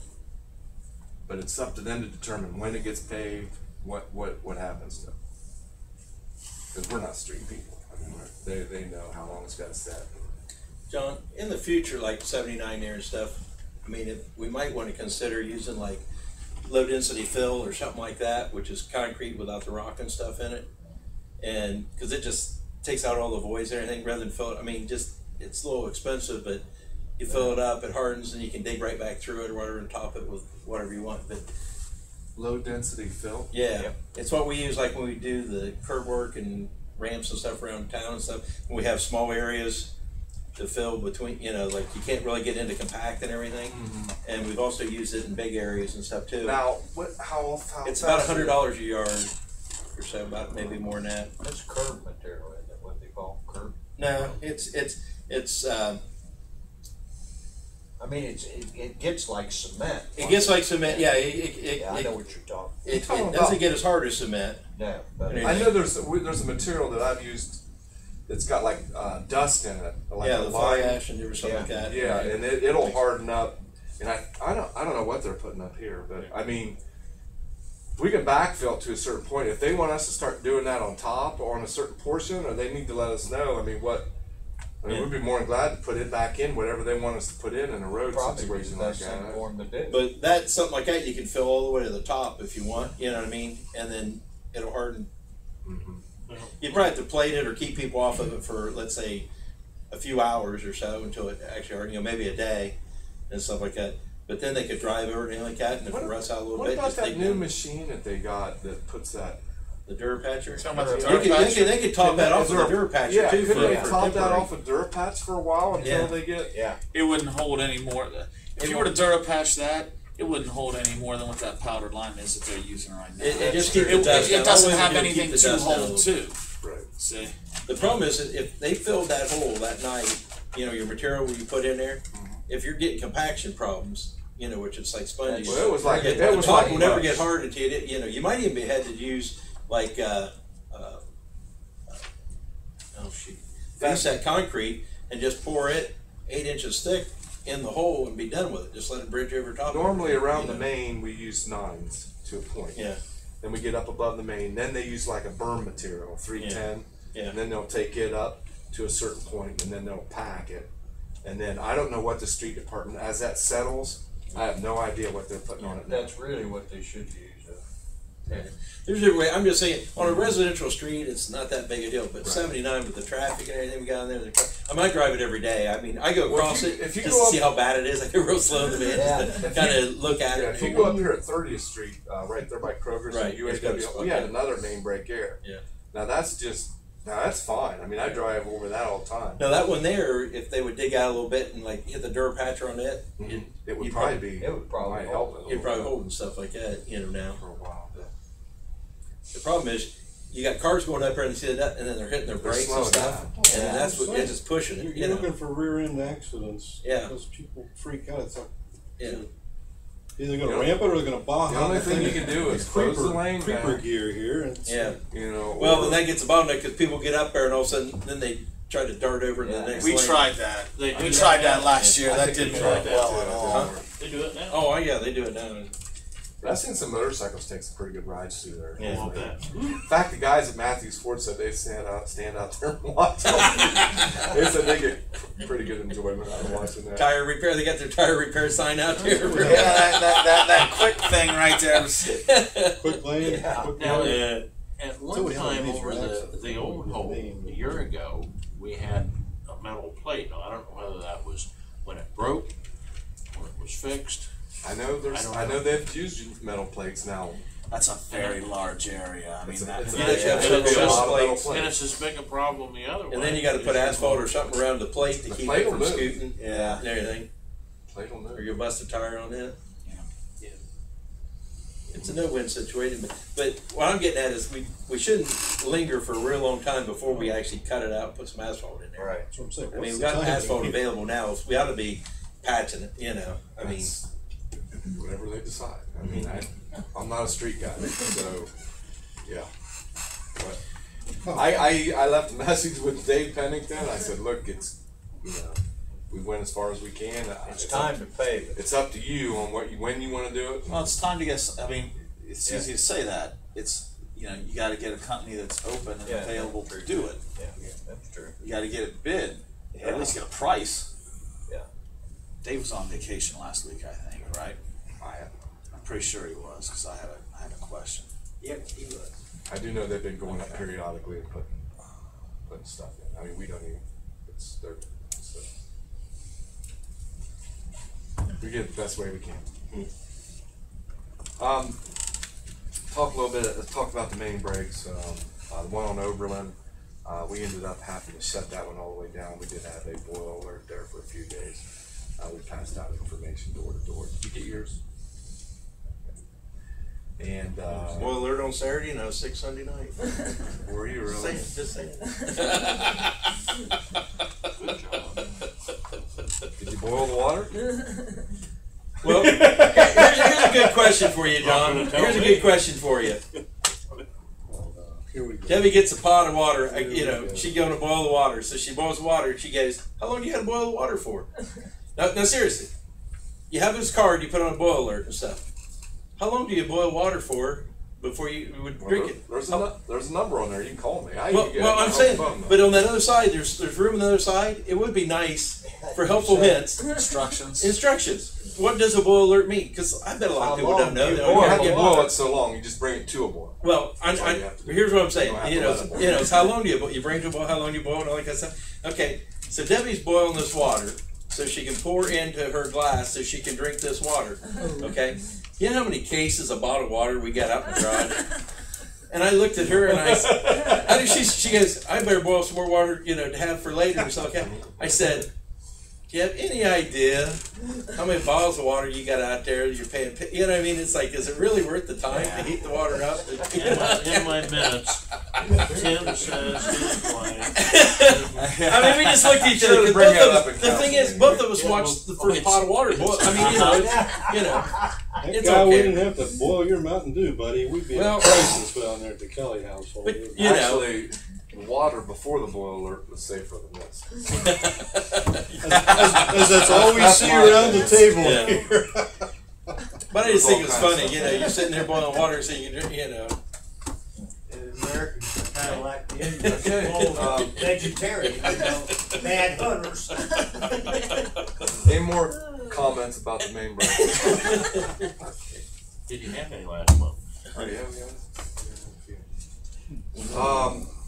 but it's up to them to determine when it gets paved, what happens to it. Because we're not street people. I mean, they know how long it's got to set. John, in the future, like 79 there and stuff, I mean, we might want to consider using like low density fill or something like that, which is concrete without the rock and stuff in it. And because it just takes out all the voids and everything rather than fill it. I mean, just it's a little expensive, but you fill it up, it hardens, and you can dig right back through it or whatever and top it with whatever you want. But low density fill? Yeah, it's what we use like when we do the curb work and ramps and stuff around town and stuff. When we have small areas to fill between, you know, like you can't really get into compact and everything. And we've also used it in big areas and stuff too. Now, how it's about $100 a yard or so, about maybe more than that. That's curb material, isn't it? What they call curb? No, it's I mean, it gets like cement. It gets like cement, yeah, Yeah, I know what you're talking. it doesn't get as hard as cement. No, but Yeah. I know there's a material that I've used that's got like dust in it, like Yeah, a the fly lime. ash and something like that. Yeah, and it'll harden up. And I don't know what they're putting up here, but I mean, we can backfill to a certain point. If they want us to start doing that on top or on a certain portion, or they need to let us know. I mean, we'd be more than glad to put it back in, whatever they want us to put in a road probably situation the like best thing that. for 'em to do. But that's something like that you can fill all the way to the top if you want, you know what I mean? And then it'll harden. You probably have to plate it or keep people off of it for, let's say, a few hours or so until it actually hardens, maybe a day and stuff like that. But then they could drive over and anything like that, and if it rusts out a little What bit, about just that take new them. machine that they got that puts that? The Durapatcher? Talking about the They could top that off with a Durapatcher Yeah, too. couldn't they for top that temporary. off with Durapatch for a while until Yeah. they get? Yeah. It wouldn't hold any more. If you were to Durapatch that, it wouldn't hold any more than what that powdered lime is that they're using right now. It just keeps the It dust down. doesn't All we have do is keep anything the to dust down a hold little to. Right. See, The problem is that if they filled that hole that night, your material you put in there, if you're getting compaction problems, which it's like spongy. Well, it was like the it was top like will never get hard until you might even be had to use like face that concrete and just pour it 8 inches thick in the hole and be done with it. Just let it bridge over top. Normally of it, around the main we use 9s to a point. Yeah. Then we get up above the main. Then they use like a berm material, 310. Yeah. And then they'll take it up to a certain point, and then they'll pack it. And then I don't know what the street department, as that settles, I have no idea what they're putting on it now. That's really what they should use. There's a way. I'm just saying, on a residential street, it's not that big a deal. But 79 with the traffic and everything we got in there, I mean, I drive it every day. I mean, I go across it if you just go to up- see how bad it is. I go real slow in the van just to kind of look at Yeah, it. if you go up here at 30th Street, right there by Kroger's Right, and it's got a UAW, spot we had there. another main break there. Yeah. Now that's fine. I mean, I drive over that all the time. Now that one there, if they would dig out a little bit and like hit the Durapatcher on it, It would you'd probably be. It would probably might help it. a you'd probably little hold and stuff like that. Now. bit for a while. The problem is, you got cars going up there and see that, and then they're hitting their They're brakes and slowing stuff, down. and Yeah, that's what I'm it's just pushing it. You're looking for rear end accidents. Yeah. Because people freak out. It's like, Yeah. either gonna ramp it or they're gonna baja. The only thing you can do is close the lane creeper down. gear here. And Yeah. Or- Well, then that gets a bottleneck because people get up there and all of a sudden, then they try to dart over to the next we lane. tried that. They do We that tried now. that last year. I That think we didn't tried work that well too. at all. They do it now. Oh, yeah, they do it now. I've seen some motorcycles take some pretty good rides through there. Yeah. I want that. In fact, the guys at Matthews Ford said they stand out there and watch them. They said they get pretty good enjoyment out of watching that. Tire repair, they got their tire repair sign out there. Yeah, that quick thing right there. quick lane. Yeah. Quick Now, lane. At So one we have time these over racks the old hole, a year ago, we had a metal plate. Now, I don't know whether that was when it broke or it was fixed. I know I don't know. they've used metal plates now. That's a very large area. I mean, It's a- that, it's a You big- just have it's several a metal lot of metal plates. plates. And it's as big a problem the other way. And then you got to put asphalt or something around the plate to The keep plate it will from move. scooting Yeah. and everything. Plate will move. Or you'll bust a tire on it. Yeah. It's a no-win situation. But what I'm getting at is we shouldn't linger for a real long time before we actually cut it out and put some asphalt in there. Right. That's what I'm saying. I mean, What's we've the got time? asphalt available now. So we ought to be patching it, I mean, That's whatever they decide. I mean, I'm not a street guy, so yeah. But I left a message with Dave Pennington. I said, look, we went as far as we can. It's time to pave it. It's up to you on when you want to do it. Well, it's time to get. I mean, it's easy to say that. It's you got to get a company that's open and Yeah, available that's to true. do it. Yeah, that's true. You got to get it bid. Yeah. At least get a price. Yeah. Dave was on vacation last week, I think, right? I I'm pretty sure he was because I had a question. Yep, he was. I do know they've been going up periodically and putting stuff in. I mean, we don't even. It's their. So. We get it the best way we can. Talk a little bit. Let's talk about the main breaks. The one on Oberlin. We ended up having to shut that one all the way down. We did have a boil alert there for a few days. We passed out information door to door. Did you get yours? And boil alert on Saturday, 6 Sunday night. were you really? Just saying. Good job. Did you boil the water? Well, here's a good question for you, John. Not gonna tell Here's a me. good question for you. Here we go. Debbie gets a pot of water. Here we go. She's going to boil the water. So she boils the water. And she goes, "How long do you got to boil the water for?" No, seriously. You have this card. You put on a boil alert and stuff. How long do you boil water for before you would drink it? There's a number on there. You can call me. I Well, can get well, it on I'm my saying, phone, though. but on that other side, there's room on the other side. It would be nice for helpful hints, Instructions. instructions. What does a boil alert mean? Because I bet a lot of people don't know. They don't Boil, know how how to do you get boil water. it so long? You just bring it to a boil. Well, That's all you have to do. here's what I'm saying. You don't have You to know, let it boil. it's how long do you boil? You bring it to a boil. How long do you boil and all that kind of stuff. Okay, so Debbie's boiling this water so she can pour into her glass so she can drink this water. Okay, you know how many cases of bottled water we got out in the garage? And I looked at her and I said, she goes, "I better boil some more water, to have for later." And so, okay. I said, "Do you have any idea how many bottles of water you got out there that you're paying? You know what I mean? It's like, is it really worth the time to heat the water up?" In my minutes, Tim says he's playing. I mean, we just looked at each other. Sure to 'Cause bring both that of up us, in the thing council is, both of us watched the first pot of water boil. I mean, That it's guy, we okay. didn't have to boil your Mountain Dew, buddy. We'd be Well- in crisis down there at the Kelly household. But, you know. Actually, the water before the boil alert was safer than this. As that's all we That's see my around the table Yeah. here. But I just think it's There's all funny, kinds of stuff. you're sitting there boiling water so you can drink, And Americans are kind of like the Indians, Okay, all vegetarian, bad hunters. Any more comments about the main branch? Did you have any last month?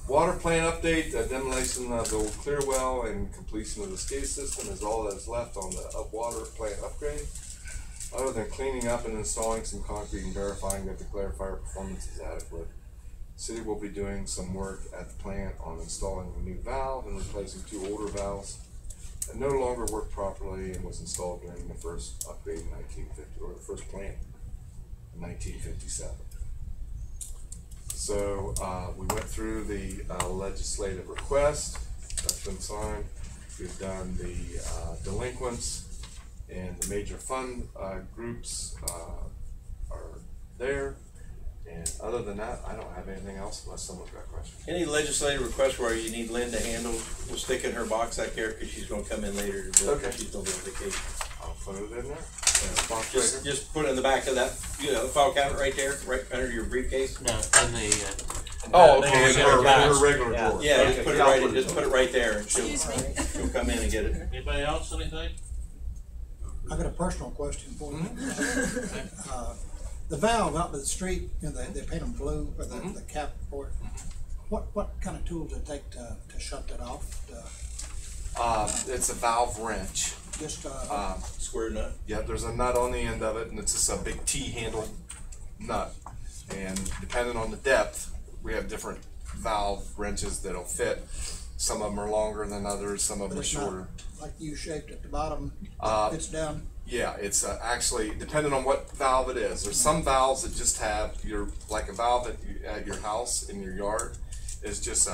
Water plant update, demolition of the old clear well and completion of the skate system is all that's left on the water plant upgrade. Other than cleaning up and installing some concrete and verifying that the clarifier performance is adequate. City will be doing some work at the plant on installing a new valve and replacing 2 older valves that no longer work properly and was installed during the first upgrade in 1950, or the first plant in 1957. So we went through the legislative request, that's been signed. We've done the delinquents, and the major fund groups are there. And other than that, I don't have anything else unless someone's got questions. Any legislative requests where you need Lynn to handle, we'll stick in her box back there because she's gonna come in later to do it. Okay. She's gonna be on vacation. I'll put it in there. Box right here. Just put it in the back of that, file cabinet right there, right under your briefcase. No, in the, Oh, okay, in Yeah. her regular Yeah. drawer. Yeah, Okay, just put it I'll right, put just put it right there and she'll come in and get it. anybody else, anything? I got a personal question for you. The valve out by the street, they paint them blue, or the cap for it. What kind of tools does it take to shut that off? It's a valve wrench. Just, Square nut. Yeah, there's a nut on the end of it, and it's just a big T-handled nut. And depending on the depth, we have different valve wrenches that'll fit. Some of them are longer than others, some of but them are it's not shorter. like U-shaped at the bottom, fits down. Yeah, it's actually depending on what valve it is. There's some valves that just have like a valve at your house in your yard is just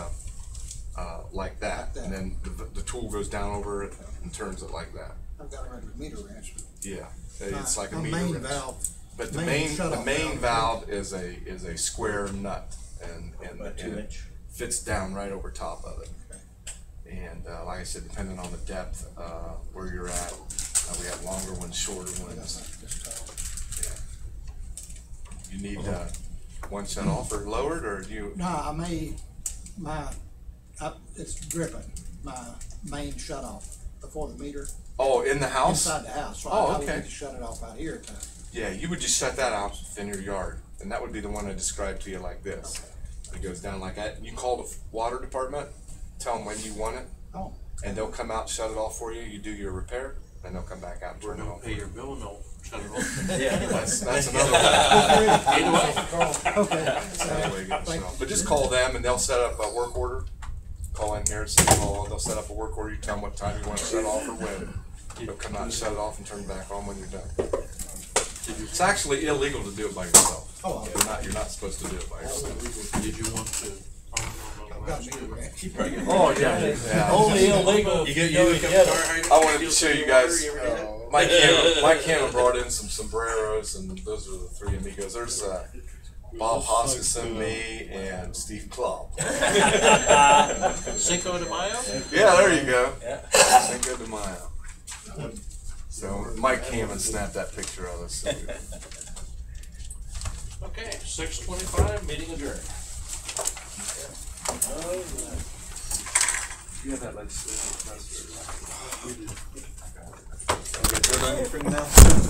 like that, and then the tool goes down over it and turns it like that. I've got a regular meter wrench. Yeah, it's like a My meter main wrench. valve. But the main main shut-off valve is a square nut and About 2 it inch. fits down right over top of it. And like I said, depending on the depth where you're at, we have longer ones, shorter ones. Yeah. You need one shut off or lowered, or do you? No, it's dripping, my main shut off before the meter. Oh, in the house? Inside the house, so Oh, I would okay. need to shut it off out here to. Yeah, you would just shut that off in your yard, and that would be the one I described to you like this. It goes down like that. You call the water department, tell them when you want it, Oh. and they'll come out, shut it off for you. You do your repair, and they'll come back out and turn it Don't off. pay your bill, no, shut it off. Yeah. That's another way. Okay. That's another way to get it shut off. But just call them, and they'll set up a work order. Call in here at City Hall. They'll set up a work order. You tell them what time you want to shut off or when. They'll come out and shut it off and turn it back on when you're done. It's actually illegal to do it by yourself. Oh, You're not supposed to do it by yourself. Did you want to? I've got me a wreck. You probably get- Oh, yeah. Only illegal. You get a couple fire hydrants. I wanted to show you guys. Water, every day? Mike Cameron brought in some sombreros, and those are the three amigos. There's Bob Hoskinson, me, and Steve Klopp. Cinco de Mayo? Yeah, there you go. Yeah. Cinco de Mayo. So Mike Cameron snapped that picture of us. So Okay, 6:25, meeting adjourned. you have that legislative professor. Turn on your fingernails.